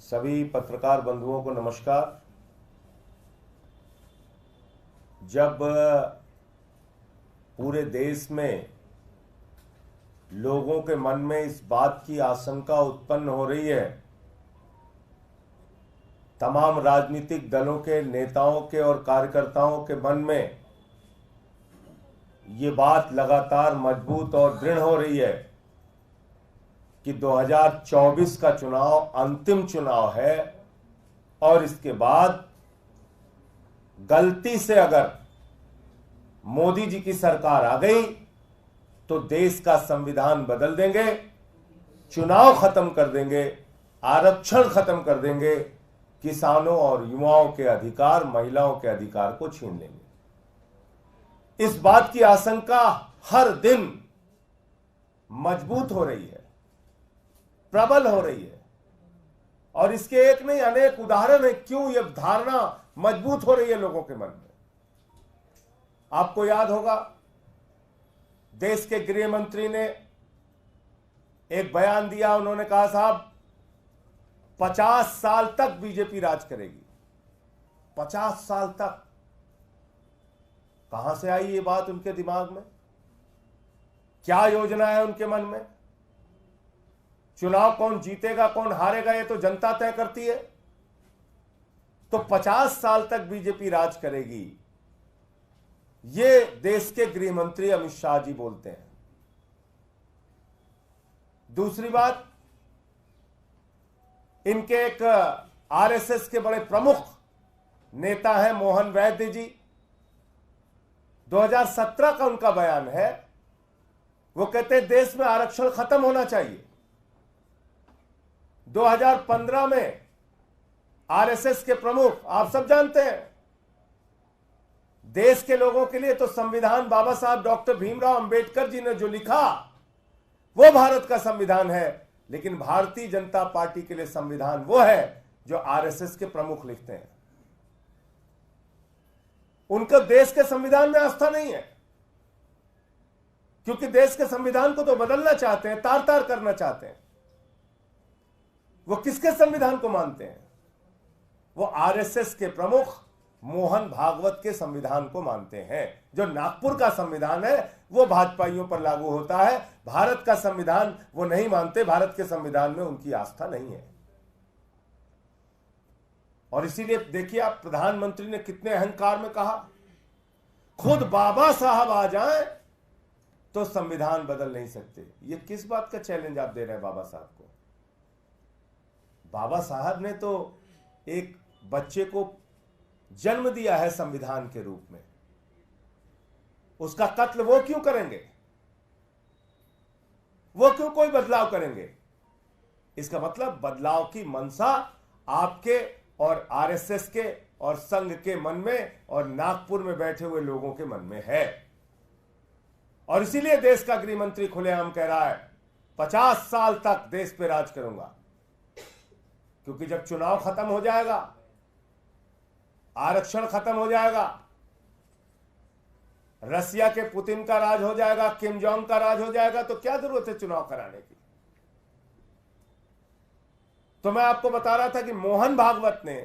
सभी पत्रकार बंधुओं को नमस्कार। जब पूरे देश में लोगों के मन में इस बात की आशंका उत्पन्न हो रही है, तमाम राजनीतिक दलों के नेताओं के और कार्यकर्ताओं के मन में ये बात लगातार मजबूत और दृढ़ हो रही है कि 2024 का चुनाव अंतिम चुनाव है और इसके बाद गलती से अगर मोदी जी की सरकार आ गई तो देश का संविधान बदल देंगे, चुनाव खत्म कर देंगे, आरक्षण खत्म कर देंगे, किसानों और युवाओं के अधिकार, महिलाओं के अधिकार को छीन लेंगे। इस बात की आशंका हर दिन मजबूत हो रही है, प्रबल हो रही है और इसके एक नहीं अनेक उदाहरण है क्यों यह धारणा मजबूत हो रही है लोगों के मन में। आपको याद होगा, देश के गृह मंत्री ने एक बयान दिया। उन्होंने कहा, साहब 50 साल तक बीजेपी राज करेगी। 50 साल तक। कहां से आई ये बात उनके दिमाग में? क्या योजना है उनके मन में? चुनाव कौन जीतेगा कौन हारेगा ये तो जनता तय करती है। तो 50 साल तक बीजेपी राज करेगी, ये देश के गृह मंत्री अमित शाह जी बोलते हैं। दूसरी बात, इनके एक आरएसएस के बड़े प्रमुख नेता हैं मोहन वैद्य जी। 2017 का उनका बयान है, वो कहते हैं देश में आरक्षण खत्म होना चाहिए। 2015 में आरएसएस के प्रमुख, आप सब जानते हैं, देश के लोगों के लिए तो संविधान बाबा साहब डॉक्टर भीमराव अंबेडकर जी ने जो लिखा वो भारत का संविधान है, लेकिन भारतीय जनता पार्टी के लिए संविधान वो है जो आरएसएस के प्रमुख लिखते हैं। उनका देश के संविधान में आस्था नहीं है, क्योंकि देश के संविधान को तो बदलना चाहते हैं, तार तार करना चाहते हैं। वो किसके संविधान को मानते हैं? वो आरएसएस के प्रमुख मोहन भागवत के संविधान को मानते हैं। जो नागपुर का संविधान है वो भाजपाइयों पर लागू होता है, भारत का संविधान वो नहीं मानते। भारत के संविधान में उनकी आस्था नहीं है। और इसीलिए देखिए आप, प्रधानमंत्री ने कितने अहंकार में कहा, खुद बाबा साहब आ जाएं तो संविधान बदल नहीं सकते। ये किस बात का चैलेंज आप दे रहे हैं बाबा साहब को? बाबा साहब ने तो एक बच्चे को जन्म दिया है संविधान के रूप में, उसका कत्ल वो क्यों करेंगे? वो क्यों कोई बदलाव करेंगे? इसका मतलब बदलाव की मंशा आपके और आरएसएस के और संघ के मन में और नागपुर में बैठे हुए लोगों के मन में है। और इसीलिए देश का गृह मंत्री खुलेआम कह रहा है 50 साल तक देश पे राज करूंगा, क्योंकि जब चुनाव खत्म हो जाएगा, आरक्षण खत्म हो जाएगा, रसिया के पुतिन का राज हो जाएगा, किम जोंग का राज हो जाएगा, तो क्या जरूरत है चुनाव कराने की? तो मैं आपको बता रहा था कि मोहन भागवत ने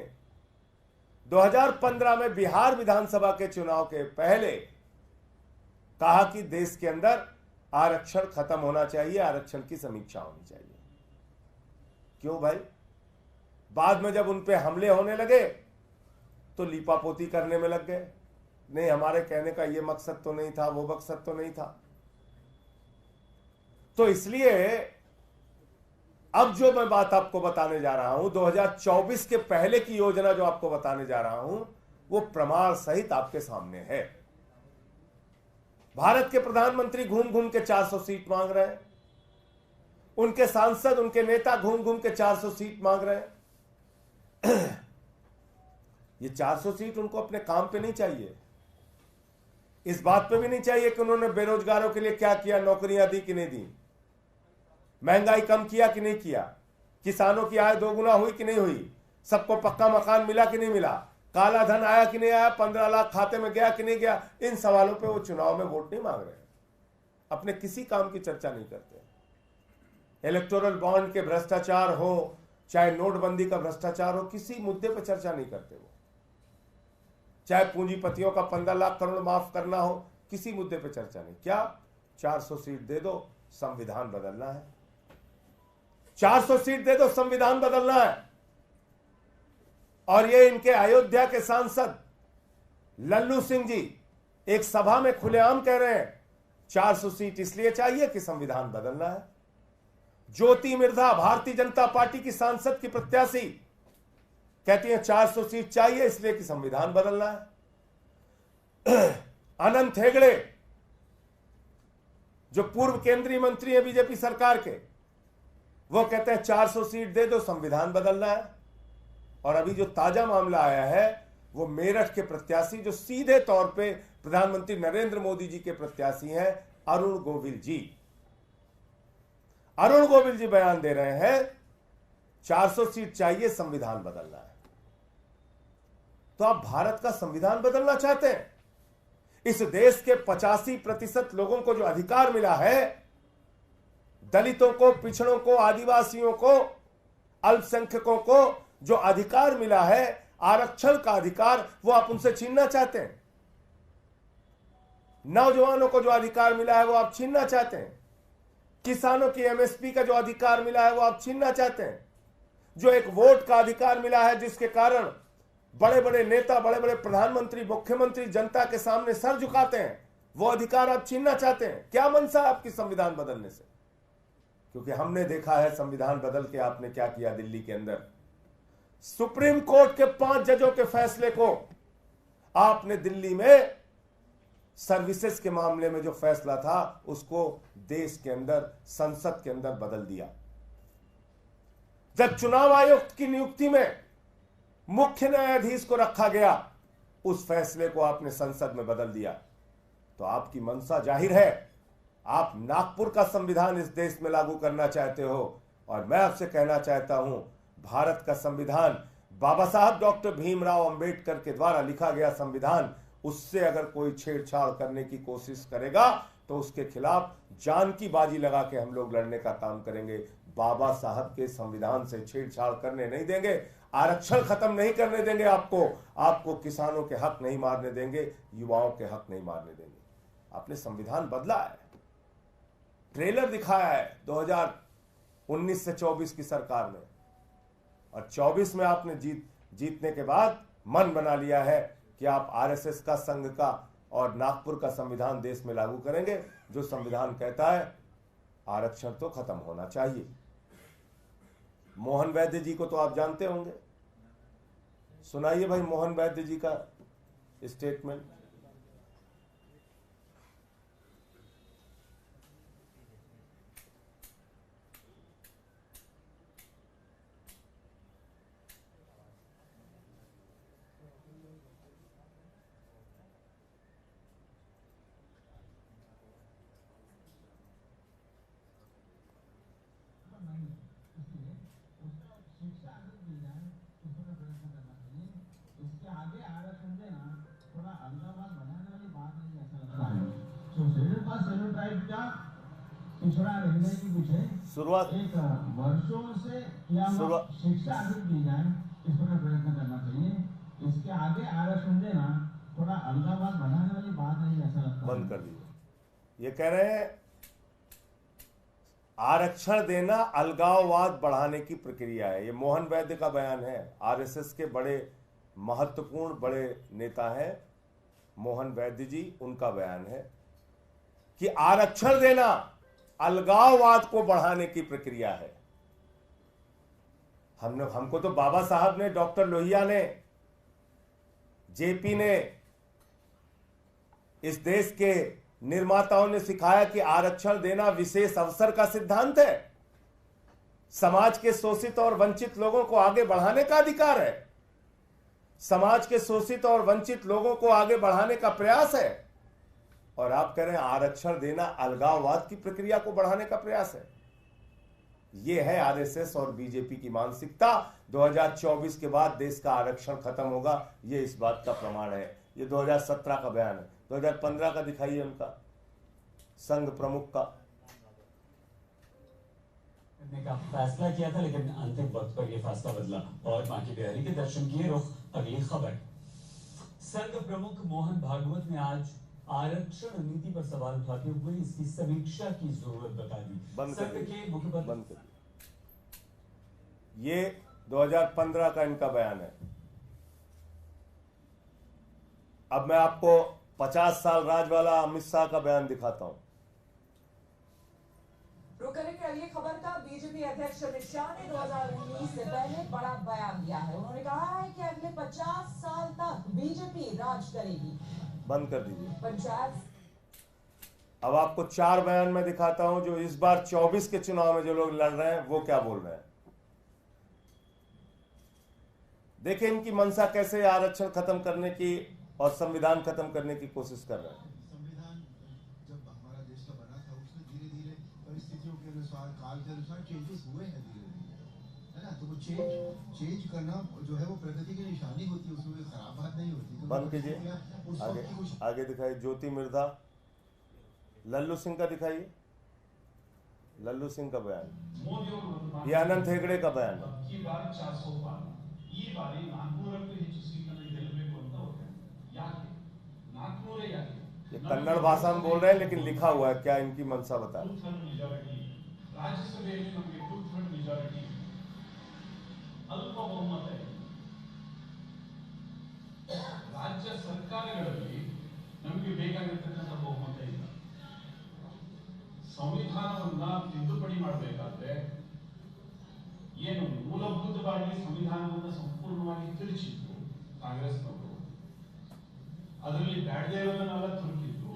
2015 में बिहार विधानसभा के चुनाव के पहले कहा कि देश के अंदर आरक्षण खत्म होना चाहिए, आरक्षण की समीक्षा होनी चाहिए। क्यों भाई? बाद में जब उन पे हमले होने लगे तो लीपापोती करने में लग गए। नहीं, हमारे कहने का ये मकसद तो नहीं था, वो मकसद तो नहीं था। तो इसलिए अब जो मैं बात आपको बताने जा रहा हूं, 2024 के पहले की योजना जो आपको बताने जा रहा हूं, वो प्रमाण सहित आपके सामने है। भारत के प्रधानमंत्री घूम घूम के 400 सीट मांग रहे हैं, उनके सांसद, उनके नेता घूम घूम के 400 सीट मांग रहे हैं। ये 400 सीट उनको अपने काम पे नहीं चाहिए, इस बात पे भी नहीं चाहिए कि उन्होंने बेरोजगारों के लिए क्या किया, नौकरियां दी कि नहीं दी, महंगाई कम किया कि नहीं किया, किसानों की आय दोगुना हुई कि नहीं हुई, सबको पक्का मकान मिला कि नहीं मिला, काला धन आया कि नहीं आया, 15 लाख खाते में गया कि नहीं गया। इन सवालों पे वो चुनाव में वोट नहीं मांग रहे, अपने किसी काम की चर्चा नहीं करते। इलेक्टोरल बॉन्ड के भ्रष्टाचार हो, चाहे नोटबंदी का भ्रष्टाचार हो, किसी मुद्दे पर चर्चा नहीं करते वो। चाहे पूंजीपतियों का 15 लाख करोड़ माफ करना हो, किसी मुद्दे पर चर्चा नहीं। क्या 400 सीट दे दो, संविधान बदलना है। 400 सीट दे दो, संविधान बदलना है। और ये इनके अयोध्या के सांसद लल्लू सिंह जी एक सभा में खुलेआम कह रहे हैं 400 सीट इसलिए चाहिए कि संविधान बदलना है। ज्योति मिर्धा, भारतीय जनता पार्टी की सांसद की प्रत्याशी, कहती है 400 सीट चाहिए इसलिए कि संविधान बदलना है। अनंत हेगड़े जो पूर्व केंद्रीय मंत्री है बीजेपी सरकार के, वो कहते हैं 400 सीट दे दो, संविधान बदलना है। और अभी जो ताजा मामला आया है वो मेरठ के प्रत्याशी जो सीधे तौर पे प्रधानमंत्री नरेंद्र मोदी जी के प्रत्याशी हैं, अरुण गोविल जी। अरुण गोविल जी बयान दे रहे हैं 400 सीट चाहिए, संविधान बदलना है। तो आप भारत का संविधान बदलना चाहते हैं? इस देश के 85% लोगों को जो अधिकार मिला है, दलितों को, पिछड़ों को, आदिवासियों को, अल्पसंख्यकों को जो अधिकार मिला है, आरक्षण का अधिकार, वो आप उनसे छीनना चाहते हैं। नौजवानों को जो अधिकार मिला है वो आप छीनना चाहते हैं। किसानों की एमएसपी का जो अधिकार मिला है वो आप छीनना चाहते हैं। जो एक वोट का अधिकार मिला है जिसके कारण बड़े बड़े नेता, बड़े बड़े प्रधानमंत्री, मुख्यमंत्री जनता के सामने सर झुकाते हैं, वो अधिकार आप छीनना चाहते हैं। क्या मनसा है आपकी संविधान बदलने से? क्योंकि हमने देखा है संविधान बदल के आपने क्या किया दिल्ली के अंदर। सुप्रीम कोर्ट के 5 जजों के फैसले को आपने दिल्ली में सर्विसेज के मामले में जो फैसला था उसको देश के अंदर, संसद के अंदर बदल दिया। जब चुनाव आयुक्त की नियुक्ति में मुख्य न्यायाधीश को रखा गया, उस फैसले को आपने संसद में बदल दिया। तो आपकी मंशा जाहिर है, आप नागपुर का संविधान इस देश में लागू करना चाहते हो। और मैं आपसे कहना चाहता हूं, भारत का संविधान, बाबा साहब डॉक्टर भीमराव अंबेडकर के द्वारा लिखा गया संविधान, उससे अगर कोई छेड़छाड़ करने की कोशिश करेगा तो उसके खिलाफ जान की बाजी लगा के हम लोग लड़ने का काम करेंगे। बाबा साहब के संविधान से छेड़छाड़ करने नहीं देंगे, आरक्षण खत्म नहीं करने देंगे, आपको किसानों के हक नहीं मारने देंगे, युवाओं के हक नहीं मारने देंगे। आपने संविधान बदला है, ट्रेलर दिखाया है 2019 से 24 की सरकार में, और 24 में आपने जीतने के बाद मन बना लिया है कि आप आरएसएस का, संघ का और नागपुर का संविधान देश में लागू करेंगे, जो संविधान कहता है आरक्षण तो खत्म होना चाहिए। मोहन वैद्य जी को तो आप जानते होंगे, सुनाइए भाई मोहन वैद्य जी का स्टेटमेंट। पिछड़ा रहने की पीछे शुरुआत एक वर्षों से शिक्षा अधिक दी जाए, इस पर प्रयत्न करना चाहिए। इसके आगे आरक्षण देना थोड़ा अलगाववाद बढ़ाने वाली बात नहीं, ऐसा लगता है। बंद कर दीजिए। ये कह रहे हैं आरक्षण देना अलगाववाद बढ़ाने की प्रक्रिया है। ये मोहन वैद्य का बयान है, आरएसएस के बड़े महत्वपूर्ण बड़े नेता हैं मोहन वैद्य जी, उनका बयान है कि आरक्षण देना अलगाववाद को बढ़ाने की प्रक्रिया है। हमको तो बाबा साहब ने, डॉक्टर लोहिया ने, जेपी ने, इस देश के निर्माताओं ने सिखाया कि आरक्षण देना विशेष अवसर का सिद्धांत है। समाज के शोषित और वंचित लोगों को आगे बढ़ाने का अधिकार है, समाज के शोषित और वंचित लोगों को आगे बढ़ाने का प्रयास है। और आप कह रहे हैं आरक्षण देना अलगाववाद की प्रक्रिया को बढ़ाने का प्रयास है। यह है आरएसएस और बीजेपी की मानसिकता। 2024 के बाद देश का आरक्षण खत्म होगा, यह इस बात का प्रमाण है। ये 2017 का बयान है। 2015 का दिखाइए उनका, संघ प्रमुख का। का फैसला किया था, लेकिन अंतिम वक्त पर यह फैसला बदला और बांके बिहारी के दर्शन किए। रुख अगली खबर। संघ प्रमुख मोहन भागवत ने आज आरक्षण नीति पर सवाल उठाते हुए इसकी समीक्षा की जरूरत बता दी। संघ के मुखपत्र ये 2015 का इनका बयान है। अब मैं आपको 50 साल राज वाला अमित शाह का बयान दिखाता हूं। रुक करेंगे अगली खबर का। बीजेपी अध्यक्ष अमित शाह ने 2019 से पहले बड़ा बयान दिया है। उन्होंने कहा है कि अगले 50 साल तक बीजेपी राज करेगी। बंद कर दीजिए पंचायत। अब आपको 4 बयान में दिखाता हूं जो इस बार 24 के चुनाव में जो लोग लड़ रहे हैं वो क्या बोल रहे हैं। देखिए इनकी मंशा कैसे आरक्षण खत्म करने की और संविधान खत्म करने की कोशिश कर रहे हैं। संविधान जब हमारा देश का बना था उसमें धीरे धीरे परिस्थितियों के अनुसार, काल के अनुसार चेंजेस हुए हैं धीरे धीरे, है ना। तो वो चेंज करना जो है वो प्रगति की निशानी होती है, उसमें कोई खराब बात नहीं होती। तो बंद कीजिए। आगे दिखाइए। ज्योति मिर्धा, लल्लू सिंह का दिखाइए। लल्लू सिंह का बयान, ये आनंद हेगड़े का बयान है। ये कन्नड़ भाषा में बोल रहे हैं लेकिन लिखा हुआ है क्या इनकी मंशा बता रहे। राज्यसभೆಯಲ್ಲಿ ನಮಗೆ 2/3 ಮೆಜಾರಿಟಿ ಅಲ್ಪ ಬಹುಮತ ಇದೆ. ರಾಜ್ಯ ಸರ್ಕಾರಗಳಲ್ಲಿ ನಮಗೆ ಬೇಕಾಗಿರತಕ್ಕಂಥ ಬಹುಮತ ಇಲ್ಲ. ಸಂವಿಧಾನವನ್ನ ತಿದ್ದುಪಡಿ ಮಾಡಬೇಕಾದ್ರೆ ಏನು ಮೂಲಭೂತವಾಗಿ ಸಂವಿಧಾನವನ್ನು ಸಂಪೂರ್ಣವಾಗಿ ತಿರುಚಿತ್ತು ಕಾಂಗ್ರೆಸ್ನವರು, ಅದರಲ್ಲಿ ಬ್ಯಾಡದೇ ಇರೋದನ್ನೆಲ್ಲ ತುರುಕಿತ್ತು,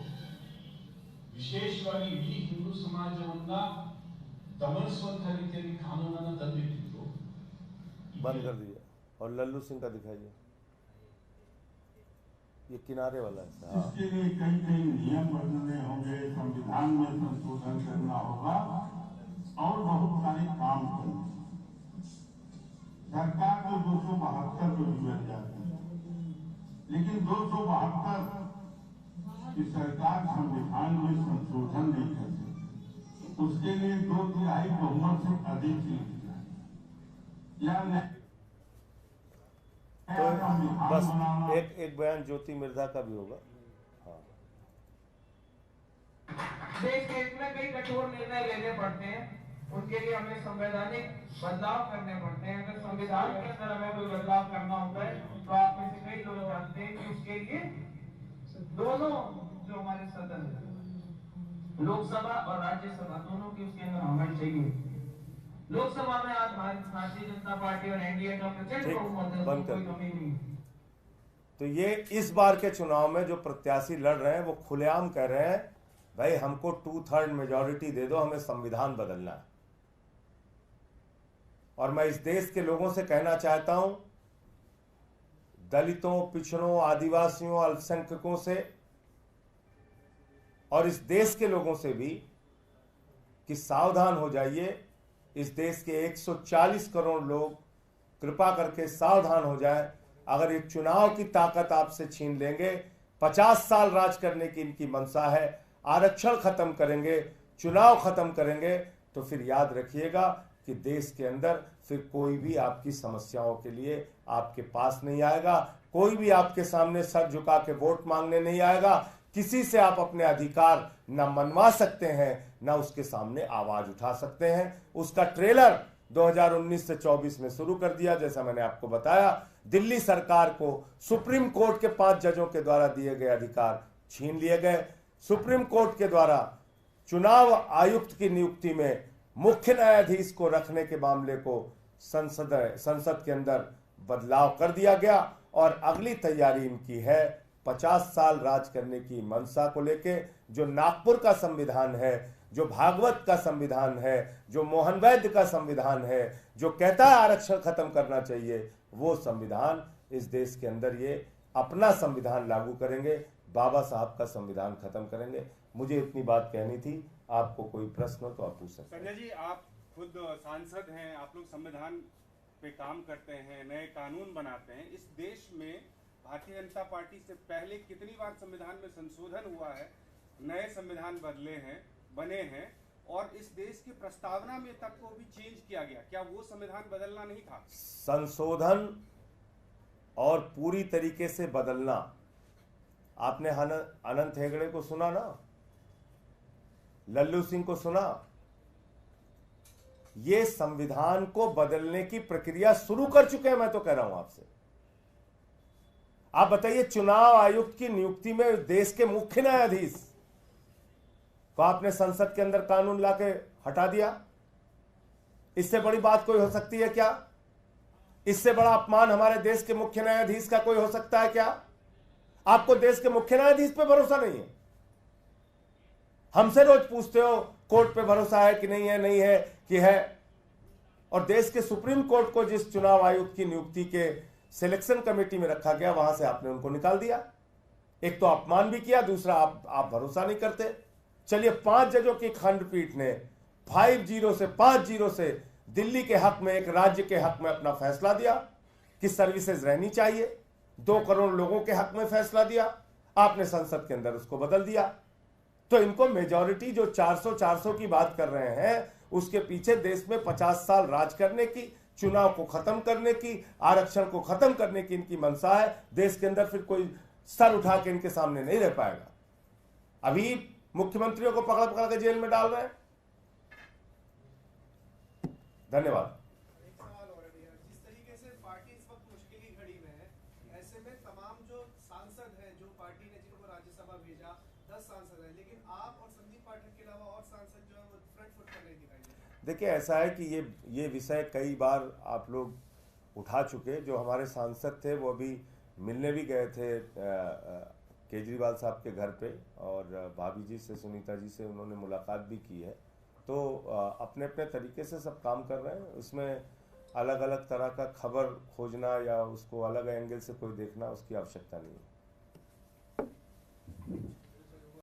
ವಿಶೇಷವಾಗಿ ಇಡೀ ಹಿಂದೂ ಸಮಾಜವನ್ನ दमनस्वंत ರೀತಿಯಲ್ಲಿ ಕಾನೂನನ್ನು ತಂದಿಟ್ಟಿದ್ರು। बंद कर दीजिए। और लल्लू सिंह का दिखाइए, ये किनारे वाला है। इसके लिए कई नियम बदलने होंगे, संविधान में संशोधन करना होगा और बहुत सारे काम करने। सरकार तो 272 पे भी बन जाती है, लेकिन 272 की सरकार संविधान में संशोधन नहीं कर सकती। उसके लिए 2/3 बहुमत से अधिक या तो बस एक बयान ज्योति मिर्धा का भी होगा। हाँ। देश के इसमें कई कठोर निर्णय लेने पड़ते हैं, उनके लिए हमें संवैधानिक बदलाव करने पड़ते हैं। अगर संविधान के अंदर हमें कोई बदलाव करना होता है तो आप में से कई लोग जानते हैं कि उसके लिए दोनों जो हमारे सदन है, लोकसभा और राज्यसभा, दोनों की उसके अंदर होना चाहिए। लोकसभा में आज भारतीय जनता पार्टी और एनडीए का प्रचंड बहुमत है, कोई कमी नहीं। तो ये इस बार के चुनाव में जो प्रत्याशी लड़ रहे हैं वो खुलेआम कह रहे हैं भाई हमको 2/3 मेजॉरिटी दे दो, हमें संविधान बदलना है। और मैं इस देश के लोगों से कहना चाहता हूं, दलितों, पिछड़ों, आदिवासियों, अल्पसंख्यकों से और इस देश के लोगों से भी कि सावधान हो जाइए। इस देश के 140 करोड़ लोग कृपा करके सावधान हो जाएं। अगर ये चुनाव की ताकत आपसे छीन लेंगे, 50 साल राज करने की इनकी मंशा है, आरक्षण खत्म करेंगे, चुनाव खत्म करेंगे, तो फिर याद रखिएगा कि देश के अंदर फिर कोई भी आपकी समस्याओं के लिए आपके पास नहीं आएगा, कोई भी आपके सामने सर झुका के वोट मांगने नहीं आएगा। किसी से आप अपने अधिकार न मनवा सकते हैं, न उसके सामने आवाज उठा सकते हैं। उसका ट्रेलर 2019 से 24 में शुरू कर दिया। जैसा मैंने आपको बताया, दिल्ली सरकार को सुप्रीम कोर्ट के 5 जजों के द्वारा दिए गए अधिकार छीन लिए गए। सुप्रीम कोर्ट के द्वारा चुनाव आयुक्त की नियुक्ति में मुख्य न्यायाधीश को रखने के मामले को संसद के अंदर बदलाव कर दिया गया और अगली तैयारी इनकी है 50 साल राज करने की मंशा को लेके। जो नागपुर का संविधान है, जो भागवत का संविधान है, जो मोहन वैद्य का संविधान है, जो कहता है आरक्षण खत्म करना चाहिए, वो संविधान इस देश के अंदर ये अपना संविधान लागू करेंगे, बाबा साहब का संविधान खत्म करेंगे। मुझे इतनी बात कहनी थी। आपको कोई प्रश्न हो तो आप पूछ सकते हैं। संजय जी, आप खुद सांसद हैं, आप लोग संविधान पे काम करते हैं, नए कानून बनाते हैं। इस देश में भारतीय जनता पार्टी से पहले कितनी बार संविधान में संशोधन हुआ है, नए संविधान बने हैं, और इस देश की प्रस्तावना में तक को भी चेंज किया गया, क्या वो संविधान बदलना नहीं था? संशोधन और पूरी तरीके से बदलना, आपने अनंत हेगड़े को सुना ना, लल्लू सिंह को सुना, ये संविधान को बदलने की प्रक्रिया शुरू कर चुके हैं। मैं तो कह रहा हूं आपसे, आप बताइए, चुनाव आयुक्त की नियुक्ति में देश के मुख्य न्यायाधीश को आपने संसद के अंदर कानून लाके हटा दिया। इससे बड़ी बात कोई हो सकती है क्या? इससे बड़ा अपमान हमारे देश के मुख्य न्यायाधीश का कोई हो सकता है क्या? आपको देश के मुख्य न्यायाधीश पे भरोसा नहीं है? हमसे रोज पूछते हो कोर्ट पे भरोसा है कि नहीं है, नहीं है कि है। और देश के सुप्रीम कोर्ट को जिस चुनाव आयुक्त की नियुक्ति के सिलेक्शन कमेटी में रखा गया, वहां से आपने उनको निकाल दिया। एक तो अपमान भी किया, दूसरा आप भरोसा नहीं करते। चलिए, 5 जजों की खंडपीठ ने 5-0 से 5-0 से दिल्ली के हक में, एक राज्य के हक में अपना फैसला दिया कि सर्विसेज रहनी चाहिए। 2 करोड़ लोगों के हक में फैसला दिया, आपने संसद के अंदर उसको बदल दिया। तो इनको मेजॉरिटी जो 400 की बात कर रहे हैं, उसके पीछे देश में 50 साल राज करने की, चुनाव को खत्म करने की, आरक्षण को खत्म करने की इनकी मंशा है। देश के अंदर फिर कोई सर उठा के इनके सामने नहीं रह पाएगा। अभी मुख्यमंत्रियों को पकड़ पकड़ के जेल में डाल रहे हैं। धन्यवाद। एक सवाल और है भैया, जिस तरीके से पार्टी इस वक्त मुश्किल की घड़ी में है, ऐसे में तमाम जो सांसद हैं, जो पार्टी ने जिनको राज्यसभा भेजा, 10 सांसद हैं, लेकिन आप और संदीप पाठक के अलावा और सांसद जो है वो फ्रंट फुट पर नहीं दिखाई दे रहे। देखिए, ऐसा है कि ये विषय कई बार आप लोग उठा चुके। जो हमारे सांसद थे वो अभी मिलने भी गए थे केजरीवाल साहब के घर पे, और भाभी जी से, सुनीता जी से उन्होंने मुलाकात भी की है। तो अपने अपने तरीके से सब काम कर रहे हैं। उसमें अलग अलग तरह का खबर खोजना या उसको अलग एंगल से कोई देखना, उसकी आवश्यकता नहीं है।